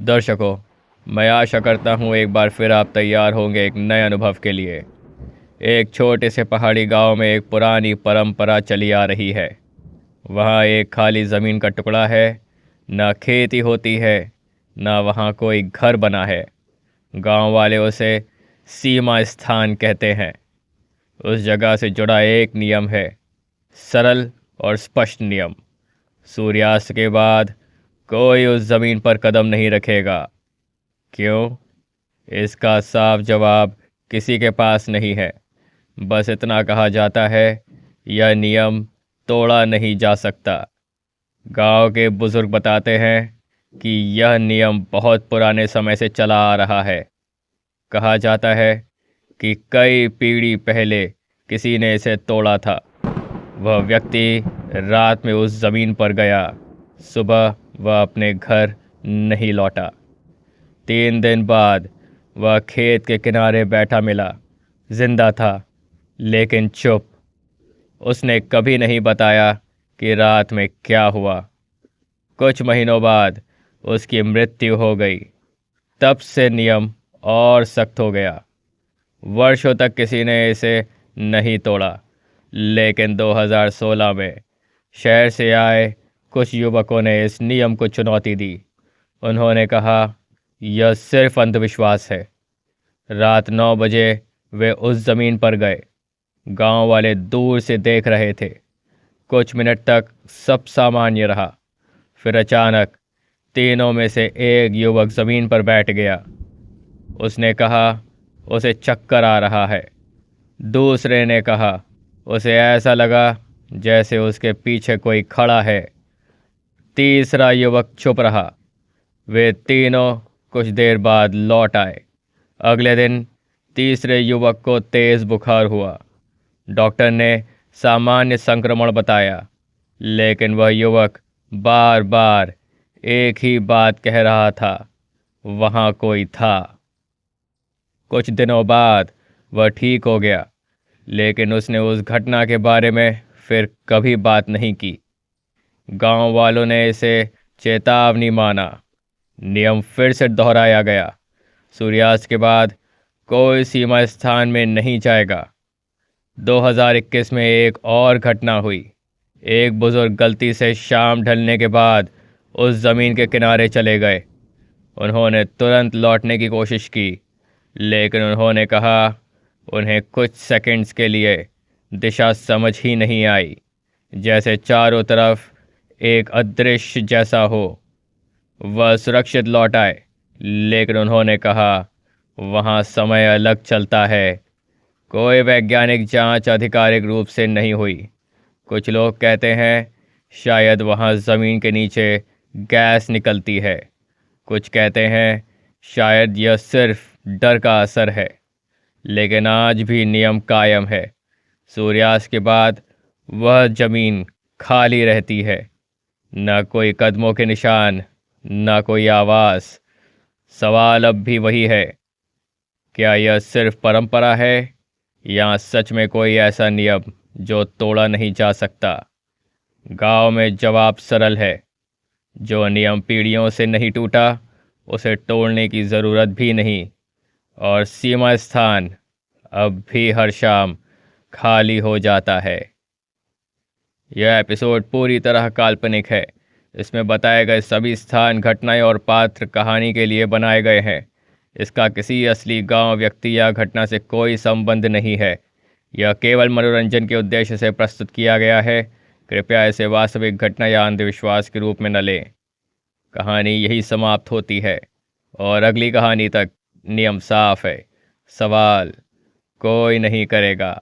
दर्शकों, मैं आशा करता हूँ एक बार फिर आप तैयार होंगे एक नए अनुभव के लिए। एक छोटे से पहाड़ी गांव में एक पुरानी परंपरा चली आ रही है। वहाँ एक खाली ज़मीन का टुकड़ा है। ना खेती होती है, ना वहाँ कोई घर बना है। गांव वाले उसे सीमा स्थान कहते हैं। उस जगह से जुड़ा एक नियम है, सरल और स्पष्ट नियम। सूर्यास्त के बाद कोई उस ज़मीन पर कदम नहीं रखेगा। क्यों? इसका साफ जवाब किसी के पास नहीं है। बस इतना कहा जाता है, यह नियम तोड़ा नहीं जा सकता। गांव के बुजुर्ग बताते हैं कि यह नियम बहुत पुराने समय से चला आ रहा है। कहा जाता है कि कई पीढ़ी पहले किसी ने इसे तोड़ा था। वह व्यक्ति रात में उस जमीन पर गया। सुबह वह अपने घर नहीं लौटा। 3 दिन बाद वह खेत के किनारे बैठा मिला। जिंदा था, लेकिन चुप। उसने कभी नहीं बताया कि रात में क्या हुआ। कुछ महीनों बाद उसकी मृत्यु हो गई। तब से नियम और सख्त हो गया। वर्षों तक किसी ने इसे नहीं तोड़ा, लेकिन 2016 में शहर से आए कुछ युवकों ने इस नियम को चुनौती दी। उन्होंने कहा, यह सिर्फ अंधविश्वास है। रात 9 बजे वे उस जमीन पर गए। गांव वाले दूर से देख रहे थे। कुछ मिनट तक सब सामान्य रहा। फिर अचानक तीनों में से एक युवक जमीन पर बैठ गया। उसने कहा, उसे चक्कर आ रहा है। दूसरे ने कहा, उसे ऐसा लगा जैसे उसके पीछे कोई खड़ा है। तीसरा युवक चुप रहा। वे तीनों कुछ देर बाद लौट आए। अगले दिन तीसरे युवक को तेज बुखार हुआ। डॉक्टर ने सामान्य संक्रमण बताया, लेकिन वह युवक बार बार एक ही बात कह रहा था, वहाँ कोई था। कुछ दिनों बाद वह ठीक हो गया, लेकिन उसने उस घटना के बारे में फिर कभी बात नहीं की। गांव वालों ने इसे चेतावनी माना। नियम फिर से दोहराया गया। सूर्यास्त के बाद कोई सीमा स्थान में नहीं जाएगा। 2021 में एक और घटना हुई। एक बुजुर्ग गलती से शाम ढलने के बाद उस जमीन के किनारे चले गए। उन्होंने तुरंत लौटने की कोशिश की, लेकिन उन्होंने कहा उन्हें कुछ सेकंड्स के लिए दिशा समझ ही नहीं आई, जैसे चारों तरफ एक अदृश्य जैसा हो। वह सुरक्षित लौट आए, लेकिन उन्होंने कहा वहाँ समय अलग चलता है। कोई वैज्ञानिक जांच आधिकारिक रूप से नहीं हुई। कुछ लोग कहते हैं शायद वहाँ ज़मीन के नीचे गैस निकलती है। कुछ कहते हैं शायद यह सिर्फ डर का असर है। लेकिन आज भी नियम कायम है। सूर्यास्त के बाद वह ज़मीन खाली रहती है। न कोई कदमों के निशान, न कोई आवाज़। सवाल अब भी वही है, क्या यह सिर्फ परंपरा है या सच में कोई ऐसा नियम जो तोड़ा नहीं जा सकता? गांव में जवाब सरल है, जो नियम पीढ़ियों से नहीं टूटा उसे तोड़ने की ज़रूरत भी नहीं। और सीमा स्थान अब भी हर शाम खाली हो जाता है। यह एपिसोड पूरी तरह काल्पनिक है। इसमें बताए गए सभी स्थान, घटनाएं और पात्र कहानी के लिए बनाए गए हैं। इसका किसी असली गांव, व्यक्ति या घटना से कोई संबंध नहीं है। यह केवल मनोरंजन के उद्देश्य से प्रस्तुत किया गया है। कृपया इसे वास्तविक घटना या अंधविश्वास के रूप में न लें। कहानी यही समाप्त होती है और अगली कहानी तक नियम साफ है। सवाल कोई नहीं करेगा।